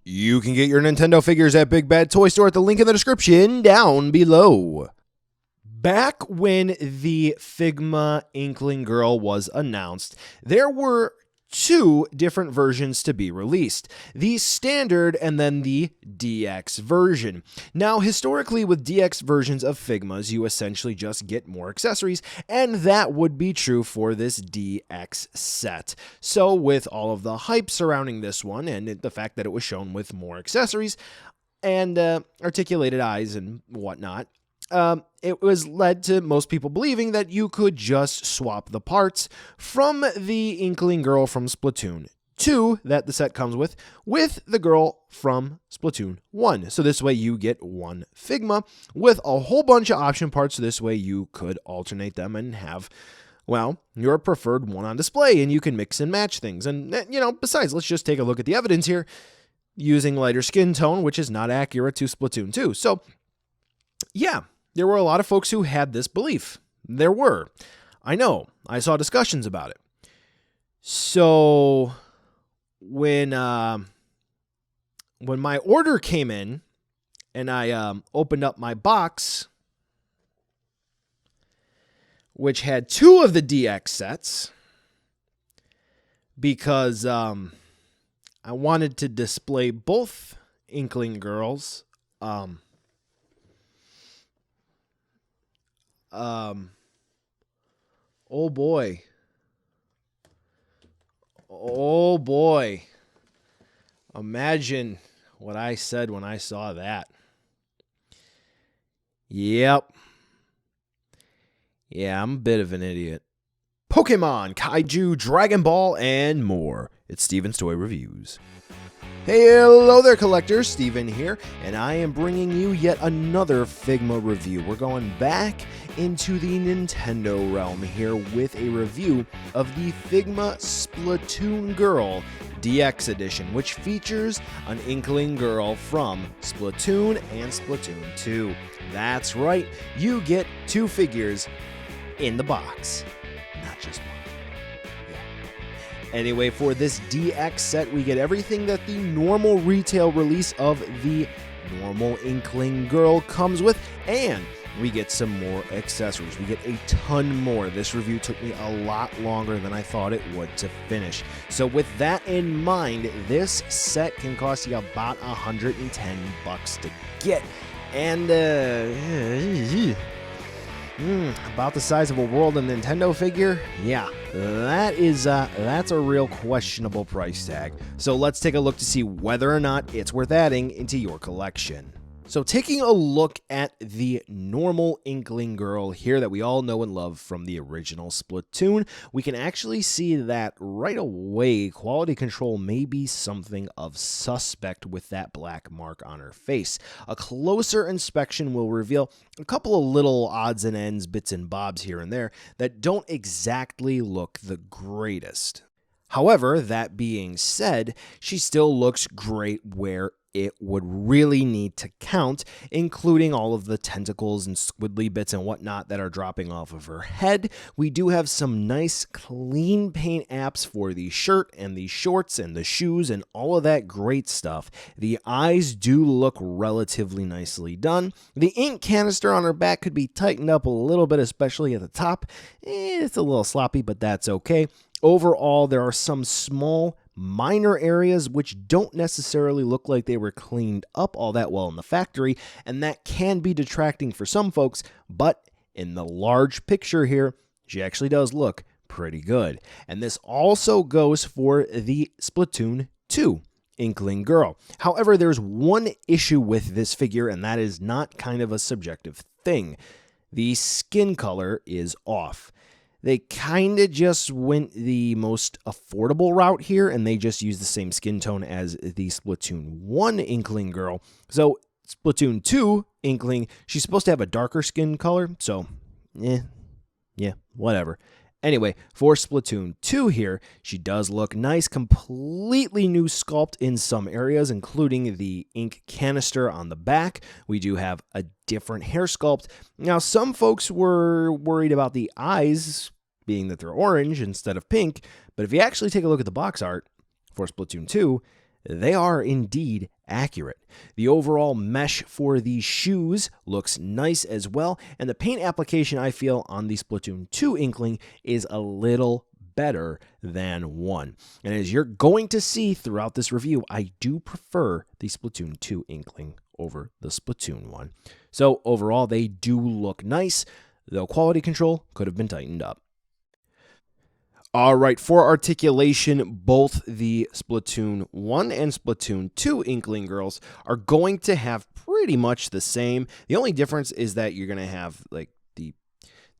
You can get your Nintendo figures at Big Bad Toy Store at the link in the description down below. Back when the Figma Inkling Girl was announced, there were two different versions to be released, the standard and then the DX version. Now, historically, with DX versions of Figmas, you essentially just get more accessories, and that would be true for this DX set. So with all of the hype surrounding this one and the fact that it was shown with more accessories and articulated eyes and whatnot, it was led to most people believing that you could just swap the parts from the Inkling Girl from Splatoon 2 that the set comes with the girl from Splatoon 1. So this way you get one Figma with a whole bunch of option parts. So this way you could alternate them and have, well, your preferred one on display, and you can mix and match things. And, besides, let's just take a look at the evidence here using lighter skin tone, which is not accurate to Splatoon 2. So, yeah. There were a lot of folks who had this belief. There were. I know. I saw discussions about it. So when my order came in and I opened up my box, which had two of the DX sets, because I wanted to display both Inkling Girls. Oh boy. Oh boy. Imagine what I said when I saw that. Yep. Yeah, I'm a bit of an idiot. Pokemon, Kaiju, Dragon Ball, and more. It's Steven's Toy Reviews. Hello there, collectors. Steven here, and I am bringing you yet another Figma review. We're going back into the Nintendo realm here with a review of the Figma Splatoon Girl DX Edition, which features an Inkling Girl from Splatoon and Splatoon 2. That's right, you get two figures in the box, not just one. Anyway, for this DX set, we get everything that the normal retail release of the normal Inkling Girl comes with, and we get some more accessories. We get a ton more. This review took me a lot longer than I thought it would to finish. So with that in mind, this set can cost you about $110 to get. And, about the size of a World and Nintendo figure? Yeah, that's a real questionable price tag. So let's take a look to see whether or not it's worth adding into your collection. So taking a look at the normal Inkling Girl here that we all know and love from the original Splatoon, we can actually see that right away quality control may be something of suspect with that black mark on her face. A closer inspection will reveal a couple of little odds and ends, bits and bobs here and there that don't exactly look the greatest. However, that being said, she still looks great where it would really need to count, including all of the tentacles and squiddly bits and whatnot that are dropping off of her head. We do have some nice clean paint apps for the shirt and the shorts and the shoes and all of that great stuff. The eyes do look relatively nicely done. The ink canister on her back could be tightened up a little bit, especially at the top. It's a little sloppy, but that's okay. Overall, there are some small minor areas which don't necessarily look like they were cleaned up all that well in the factory, and that can be detracting for some folks, but in the large picture here, she actually does look pretty good. And this also goes for the Splatoon 2 Inkling Girl. However, there's one issue with this figure, and that is not kind of a subjective thing. The skin color is off. They kind of just went the most affordable route here, and they just used the same skin tone as the Splatoon 1 Inkling Girl. So Splatoon 2 Inkling, she's supposed to have a darker skin color, so yeah, whatever. Anyway, for Splatoon 2 here, she does look nice, completely new sculpt in some areas, including the ink canister on the back. We do have a different hair sculpt. Now, some folks were worried about the eyes, being that they're orange instead of pink, but if you actually take a look at the box art for Splatoon 2, they are indeed accurate. The overall mesh for these shoes looks nice as well, and the paint application I feel on the Splatoon 2 Inkling is a little better than 1. And as you're going to see throughout this review, I do prefer the Splatoon 2 Inkling over the Splatoon 1. So overall, they do look nice, though quality control could have been tightened up. All right, for articulation, both the Splatoon 1 and Splatoon 2 Inkling girls are going to have pretty much the same. The only difference is that you're going to have like the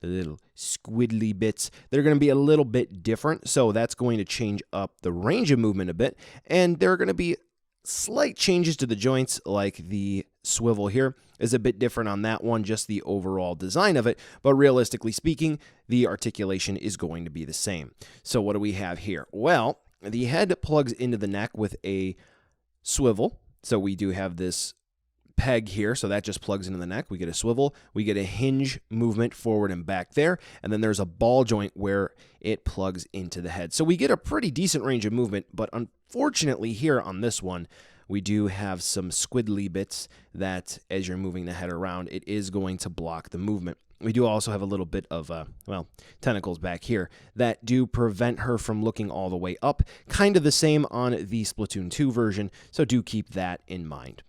little squiddly bits. They're going to be a little bit different, so that's going to change up the range of movement a bit. And there are going to be slight changes to the joints, like the swivel here is a bit different on that one, just the overall design of it. But realistically speaking, the articulation is going to be the same. So what do we have here? Well, the head plugs into the neck with a swivel. So we do have this peg here, so that just plugs into the neck. We get a swivel, we get a hinge movement forward and back there, and then there's a ball joint where it plugs into the head. So we get a pretty decent range of movement, but unfortunately here on this one, we do have some squiddly bits that as you're moving the head around, it is going to block the movement. We do also have a little bit of, tentacles back here that do prevent her from looking all the way up. Kind of the same on the Splatoon 2 version, so do keep that in mind.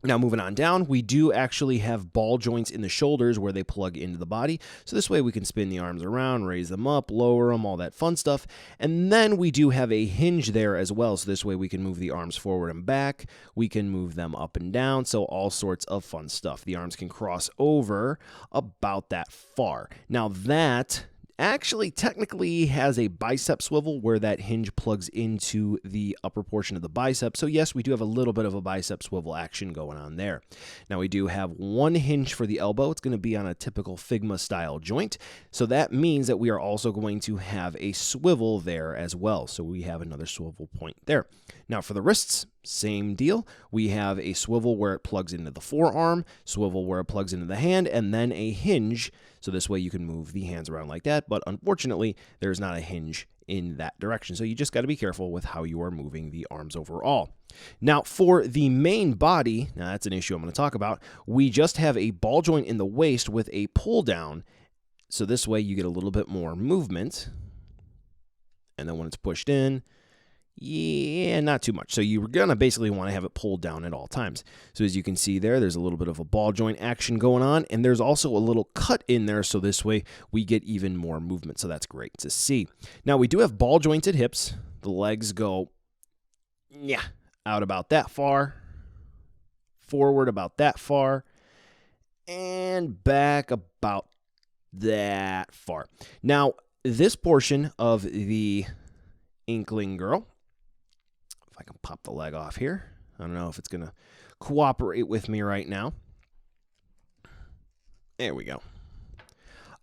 Now, moving on down, we do actually have ball joints in the shoulders where they plug into the body. So this way we can spin the arms around, raise them up, lower them, all that fun stuff. And then we do have a hinge there as well. So this way we can move the arms forward and back. We can move them up and down. So all sorts of fun stuff. The arms can cross over about that far. Now that actually technically has a bicep swivel where that hinge plugs into the upper portion of the bicep. So yes, we do have a little bit of a bicep swivel action going on there. Now we do have one hinge for the elbow. It's going to be on a typical Figma style joint. So that means that we are also going to have a swivel there as well. So we have another swivel point there. Now for the wrists, same deal. We have a swivel where it plugs into the forearm, swivel where it plugs into the hand, and then a hinge. So this way you can move the hands around like that. But unfortunately, there's not a hinge in that direction. So you just got to be careful with how you are moving the arms overall. Now for the main body, now that's an issue I'm going to talk about. We just have a ball joint in the waist with a pull down. So this way you get a little bit more movement. And then when it's pushed in, yeah, not too much. So you're going to basically want to have it pulled down at all times. So as you can see there's a little bit of a ball joint action going on, and there's also a little cut in there, so this way we get even more movement. So that's great to see. Now we do have ball jointed hips. The legs go, out about that far, forward about that far, and back about that far. Now, this portion of the Inkling girl, if I can pop the leg off here. I don't know if it's going to cooperate with me right now. There we go.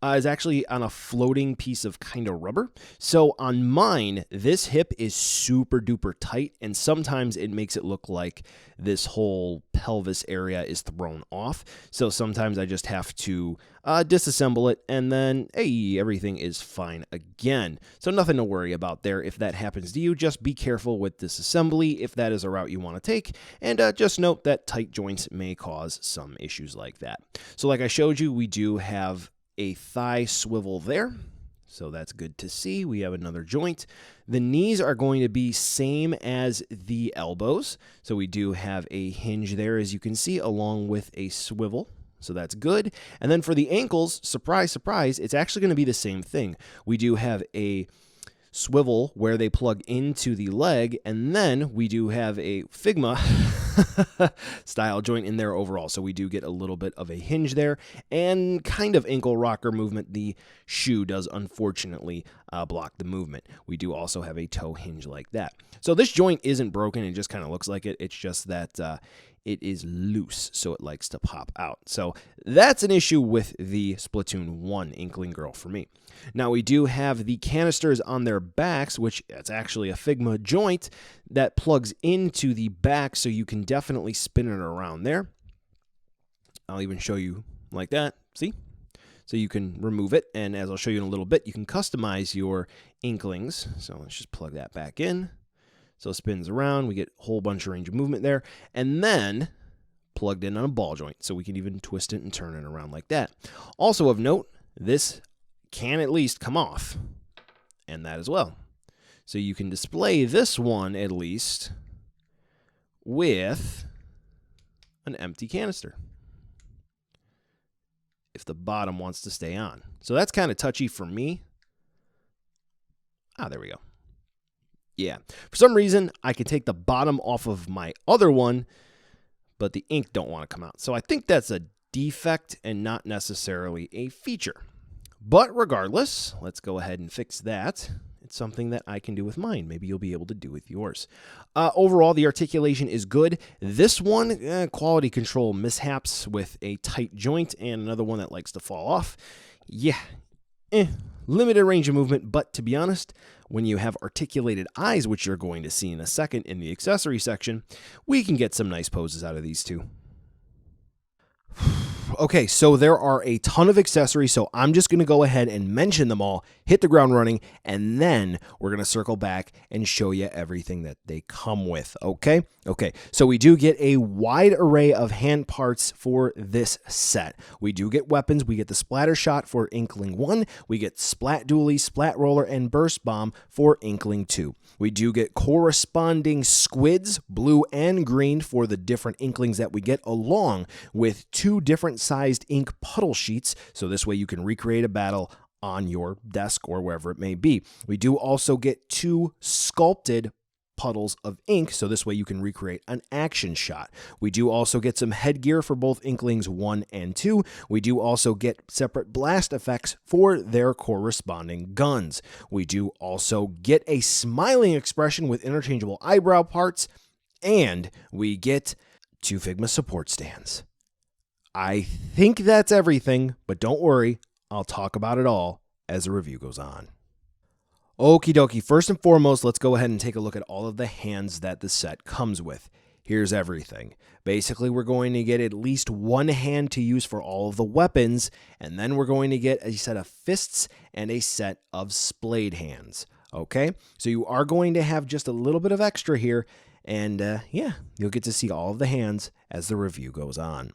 Is actually on a floating piece of kind of rubber. So on mine, this hip is super duper tight, and sometimes it makes it look like this whole pelvis area is thrown off. So sometimes I just have to disassemble it, and then, hey, everything is fine again. So nothing to worry about there. If that happens to you, just be careful with disassembly if that is a route you want to take, and just note that tight joints may cause some issues like that. So like I showed you, we do have a thigh swivel there, so that's good to see. We have another joint. The knees are going to be same as the elbows, so we do have a hinge there, as you can see, along with a swivel, so that's good. And then for the ankles, surprise, surprise, it's actually going to be the same thing. We do have a swivel where they plug into the leg, and then we do have a Figma style joint in there overall. So we do get a little bit of a hinge there and kind of ankle rocker movement. The shoe does unfortunately block the movement. We do also have a toe hinge like that. So this joint isn't broken. It just kind of looks like it. It's just that it is loose, so it likes to pop out. So that's an issue with the Splatoon 1 Inkling girl for me. Now we do have the canisters on their backs, which it's actually a Figma joint that plugs into the back, so you can definitely spin it around there. I'll even show you like that, see? So you can remove it, and as I'll show you in a little bit, you can customize your Inklings. So let's just plug that back in. So it spins around, we get a whole bunch of range of movement there, and then plugged in on a ball joint, so we can even twist it and turn it around like that. Also of note, this can at least come off, and that as well. So you can display this one at least with an empty canister if the bottom wants to stay on. So that's kind of touchy for me. There we go. Yeah, for some reason I can take the bottom off of my other one, but the ink don't want to come out. So I think that's a defect and not necessarily a feature. But regardless, let's go ahead and fix that. It's something that I can do with mine. Maybe you'll be able to do with yours. Overall, the articulation is good. This one, quality control mishaps with a tight joint and another one that likes to fall off. Yeah, limited range of movement, but to be honest, when you have articulated eyes, which you're going to see in a second in the accessory section, we can get some nice poses out of these two. Okay, so there are a ton of accessories, so I'm just going to go ahead and mention them all, hit the ground running, and then we're going to circle back and show you everything that they come with, okay? Okay, so we do get a wide array of hand parts for this set. We do get weapons. We get the splatter shot for Inkling 1. We get Splat Dually, Splat Roller, and Burst Bomb for Inkling 2. We do get corresponding squids, blue and green, for the different Inklings that we get, along with 2 different sized ink puddle sheets, so this way you can recreate a battle on your desk or wherever it may be. We do also get 2 sculpted puddles of ink, so this way you can recreate an action shot. We do also get some headgear for both Inklings 1 and 2. We do also get separate blast effects for their corresponding guns. We do also get a smiling expression with interchangeable eyebrow parts, and we get 2 Figma support stands. I think that's everything, but don't worry, I'll talk about it all as the review goes on. Okie dokie, first and foremost, let's go ahead and take a look at all of the hands that the set comes with. Here's everything. Basically, we're going to get at least 1 hand to use for all of the weapons, and then we're going to get a set of fists and a set of splayed hands. Okay, so you are going to have just a little bit of extra here, and yeah, you'll get to see all of the hands as the review goes on.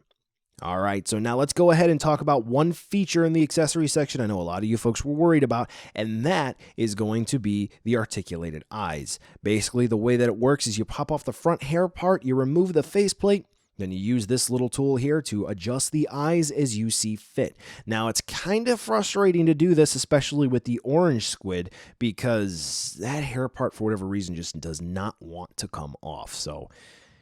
All right, so now let's go ahead and talk about one feature in the accessory section I know a lot of you folks were worried about, and that is going to be the articulated eyes. Basically, the way that it works is you pop off the front hair part, you remove the faceplate, then you use this little tool here to adjust the eyes as you see fit. Now, it's kind of frustrating to do this, especially with the orange squid, because that hair part, for whatever reason, just does not want to come off. So,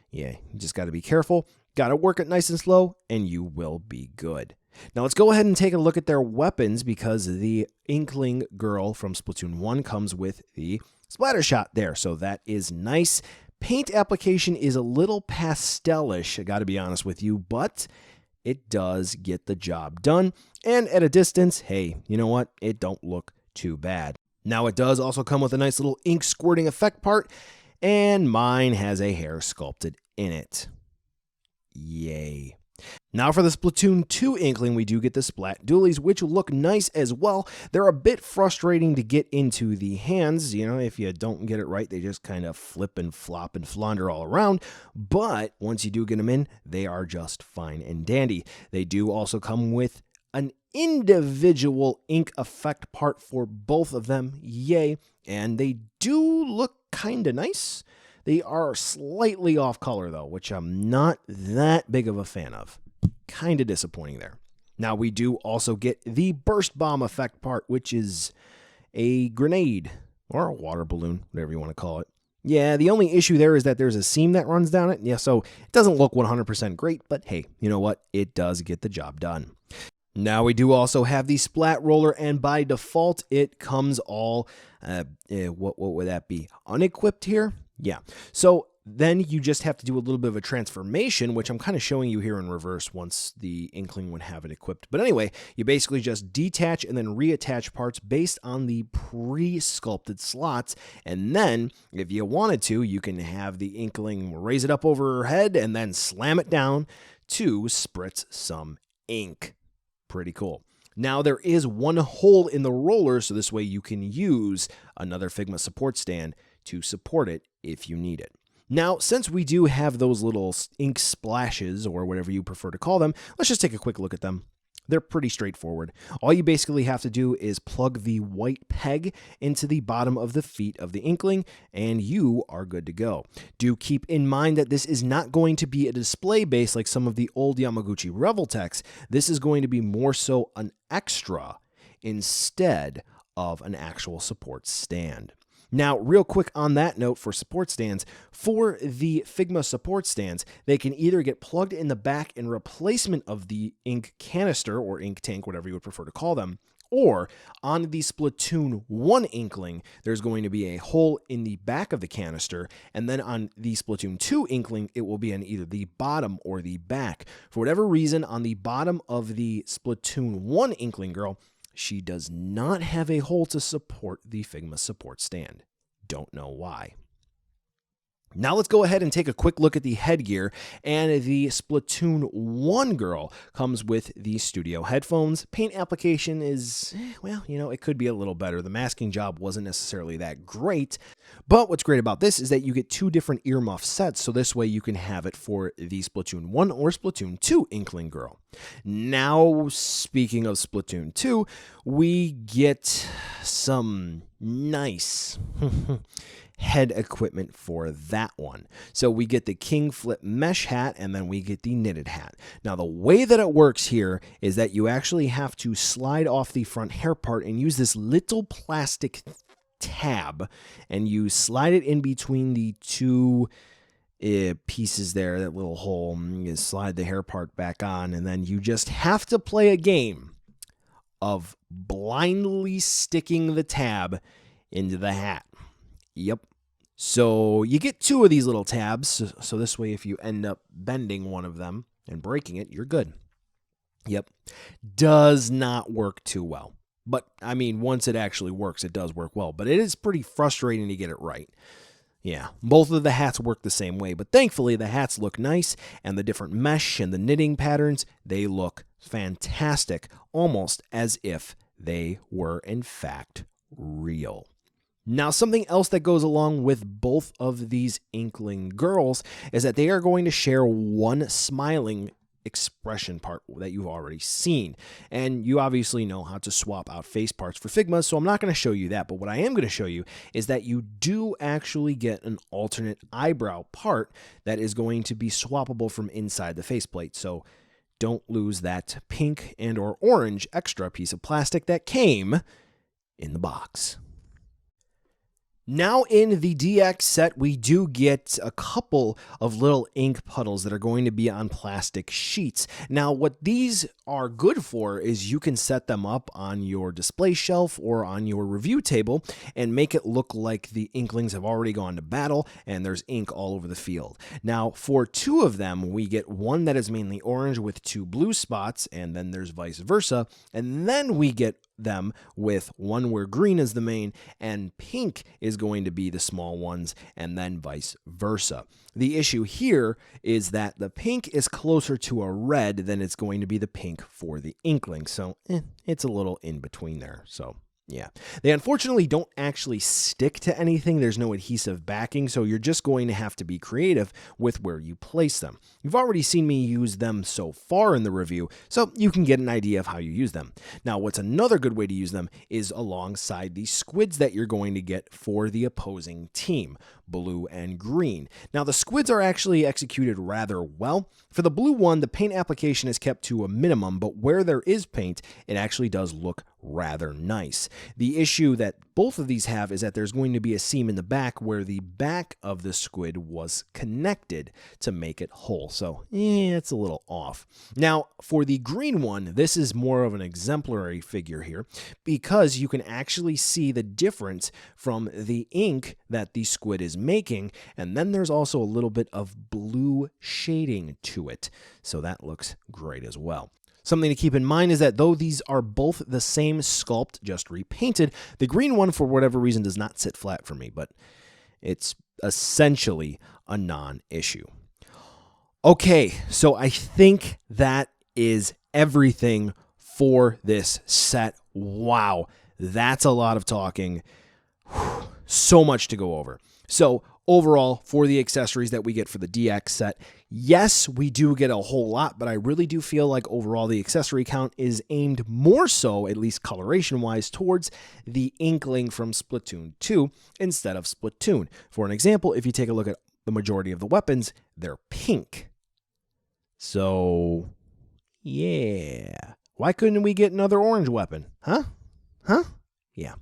yeah, you just got to be careful. Got to work it nice and slow, and you will be good. Now let's go ahead and take a look at their weapons, because the Inkling girl from Splatoon 1 comes with the splatter shot there, so that is nice. Paint application is a little pastelish, I got to be honest with you, but it does get the job done. And at a distance, hey, you know what? It don't look too bad. Now it does also come with a nice little ink squirting effect part, and mine has a hair sculpted in it. Yay. Now for the Splatoon 2 Inkling, we do get the Splat Dualies, which look nice as well. They're a bit frustrating to get into the hands. You know, if you don't get it right, they just kind of flip and flop and flounder all around. But once you do get them in, they are just fine and dandy. They do also come with an individual ink effect part for both of them. Yay. And they do look kind of nice. They are slightly off color, though, which I'm not that big of a fan of. Kind of disappointing there. Now, we do also get the Burst Bomb effect part, which is a grenade or a water balloon, whatever you want to call it. Yeah, the only issue there is that there's a seam that runs down it. Yeah, so it doesn't look 100% great, but hey, you know what? It does get the job done. Now, we do also have the Splat Roller, and by default, it comes all, what would that be? Unequipped here? Yeah, so then you just have to do a little bit of a transformation, which I'm kind of showing you here in reverse once the Inkling would have it equipped. But anyway, you basically just detach and then reattach parts based on the pre-sculpted slots. And then, if you wanted to, you can have the Inkling raise it up over her head and then slam it down to spritz some ink. Pretty cool. Now, there is one hole in the roller, so this way you can use another Figma support stand to support it if you need it. Now, since we do have those little ink splashes, or whatever you prefer to call them, let's just take a quick look at them. They're pretty straightforward. All you basically have to do is plug the white peg into the bottom of the feet of the Inkling, and you are good to go. Do keep in mind that this is not going to be a display base like some of the old Yamaguchi Revoltechs. This is going to be more so an extra instead of an actual support stand. Now, real quick on that note for support stands, for the Figma support stands, they can either get plugged in the back in replacement of the ink canister or ink tank, whatever you would prefer to call them, or on the Splatoon 1 Inkling, there's going to be a hole in the back of the canister, and then on the Splatoon 2 Inkling, it will be on either the bottom or the back. For whatever reason, on the bottom of the Splatoon 1 Inkling girl, she does not have a hole to support the Figma support stand. Don't know why. Now let's go ahead and take a quick look at the headgear, and the Splatoon 1 girl comes with the studio headphones. Paint application is, well, it could be a little better. The masking job wasn't necessarily that great, but what's great about this is that you get 2 different earmuff sets, so this way you can have it for the Splatoon 1 or Splatoon 2 Inkling girl. Now, speaking of Splatoon 2, we get some nice head equipment for that one. So we get the King Flip mesh hat, and then we get the knitted hat. Now the way that it works here is that you actually have to slide off the front hair part and use this little plastic tab, and you slide it in between the 2 pieces there, that little hole. You slide the hair part back on, and then you just have to play a game of blindly sticking the tab into the hat. Yep. So you get 2 of these little tabs, so this way if you end up bending one of them and breaking it, you're good. Yep. Does not work too well. But, I mean, once it actually works, it does work well. But it is pretty frustrating to get it right. Yeah, both of the hats work the same way, but thankfully the hats look nice, and the different mesh and the knitting patterns, they look fantastic, almost as if they were in fact real. Now, something else that goes along with both of these Inkling girls is that they are going to share one smiling expression part that you've already seen. And you obviously know how to swap out face parts for Figma, so I'm not going to show you that. But what I am going to show you is that you do actually get an alternate eyebrow part that is going to be swappable from inside the faceplate. So don't lose that pink and or orange extra piece of plastic that came in the box. Now in the DX set, we do get a couple of little ink puddles that are going to be on plastic sheets. Now what these are good for is you can set them up on your display shelf or on your review table and make it look like the Inklings have already gone to battle and there's ink all over the field. Now for 2 of them, we get one that is mainly orange with 2 blue spots, and then there's vice versa, and then we get them with one where green is the main and pink is going to be the small ones, and then vice versa. The issue here is that the pink is closer to a red than it's going to be the pink for the Inkling, so it's a little in between there. So yeah, they unfortunately don't actually stick to anything. There's no adhesive backing, so you're just going to have to be creative with where you place them. You've already seen me use them so far in the review, so you can get an idea of how you use them. Now, what's another good way to use them is alongside the squids that you're going to get for the opposing team, blue and green. Now, the squids are actually executed rather well. For the blue one, the paint application is kept to a minimum, but where there is paint, it actually does look rather nice. The issue that both of these have is that there's going to be a seam in the back where the back of the squid was connected to make it whole. So it's a little off. Now for the green one, this is more of an exemplary figure here because you can actually see the difference from the ink that the squid is making, and then there's also a little bit of blue shading to it. So that looks great as well. Something to keep in mind is that though these are both the same sculpt, just repainted, the green one, for whatever reason, does not sit flat for me, but it's essentially a non-issue. Okay, so I think that is everything for this set. Wow, that's a lot of talking. So much to go over. So overall, for the accessories that we get for the DX set, yes, we do get a whole lot, but I really do feel like overall the accessory count is aimed more so, at least coloration-wise, towards the Inkling from Splatoon 2 instead of Splatoon. For an example, if you take a look at the majority of the weapons, they're pink. So, yeah. Why couldn't we get another orange weapon? Huh? Yeah.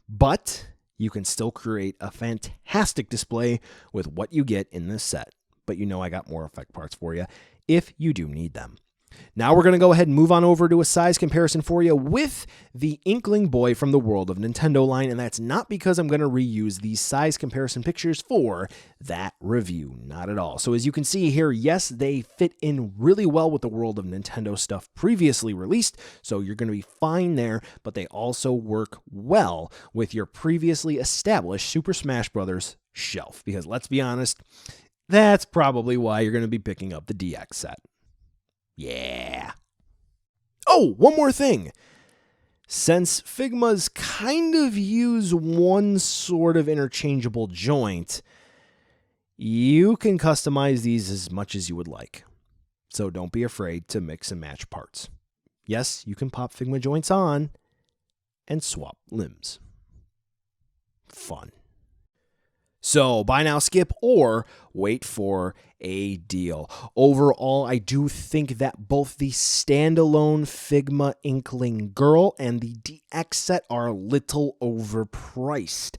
But you can still create a fantastic display with what you get in this set. But you know I got more effect parts for you if you do need them. Now we're going to go ahead and move on over to a size comparison for you with the Inkling boy from the World of Nintendo line, and that's not because I'm going to reuse these size comparison pictures for that review, not at all. So as you can see here, yes, they fit in really well with the World of Nintendo stuff previously released, so you're going to be fine there, but they also work well with your previously established Super Smash Bros. Shelf, because let's be honest, that's probably why you're going to be picking up the DX set. Yeah. Oh, one more thing. Since Figmas kind of use one sort of interchangeable joint, you can customize these as much as you would like. So don't be afraid to mix and match parts. Yes, you can pop Figma joints on and swap limbs. Fun. So buy now, skip, or wait for a deal. Overall, I do think that both the standalone Figma Inkling Girl and the DX set are a little overpriced.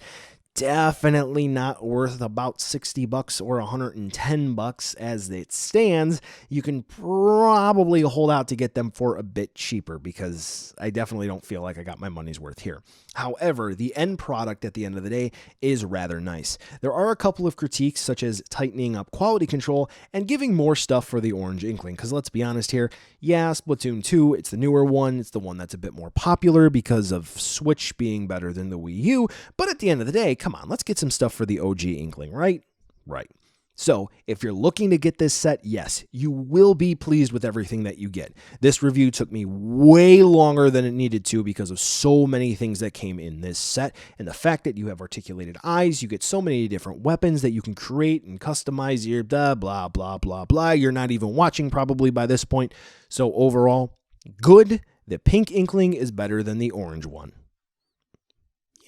Definitely not worth about $60 or $110 as it stands. You can probably hold out to get them for a bit cheaper because I definitely don't feel like I got my money's worth here. However, the end product at the end of the day is rather nice. There are a couple of critiques such as tightening up quality control and giving more stuff for the orange Inkling because let's be honest here, yeah, Splatoon 2, it's the newer one, it's the one that's a bit more popular because of Switch being better than the Wii U, but at the end of the day, come on, let's get some stuff for the OG Inkling, right? Right. So, if you're looking to get this set, yes, you will be pleased with everything that you get. This review took me way longer than it needed to because of so many things that came in this set, and the fact that you have articulated eyes, you get so many different weapons that you can create and customize your blah, blah, blah, blah, blah. You're not even watching probably by this point. So, overall, good. The pink Inkling is better than the orange one.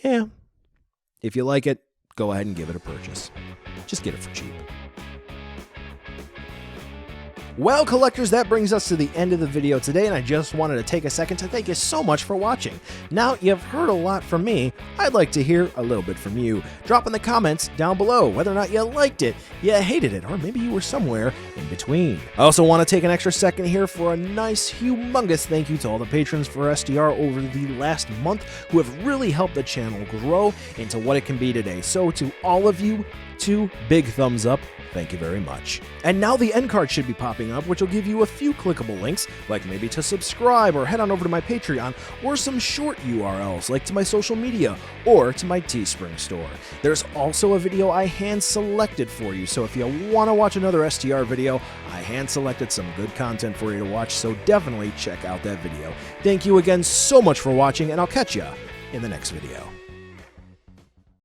Yeah. If you like it, go ahead and give it a purchase. Just get it for cheap. Well, collectors, that brings us to the end of the video today, and I just wanted to take a second to thank you so much for watching. Now, you've heard a lot from me. I'd like to hear a little bit from you. Drop in the comments down below whether or not you liked it, you hated it, or maybe you were somewhere in between. I also want to take an extra second here for a nice, humongous thank you to all the patrons for SDR over the last month who have really helped the channel grow into what it can be today. So to all of you, 2 big thumbs up. Thank you very much. And now the end card should be popping up, which will give you a few clickable links, like maybe to subscribe or head on over to my Patreon, or some short URLs like to my social media or to my Teespring store. There's also a video I hand-selected for you, so if you want to watch another STR video, I hand-selected some good content for you to watch, so definitely check out that video. Thank you again so much for watching, and I'll catch ya in the next video.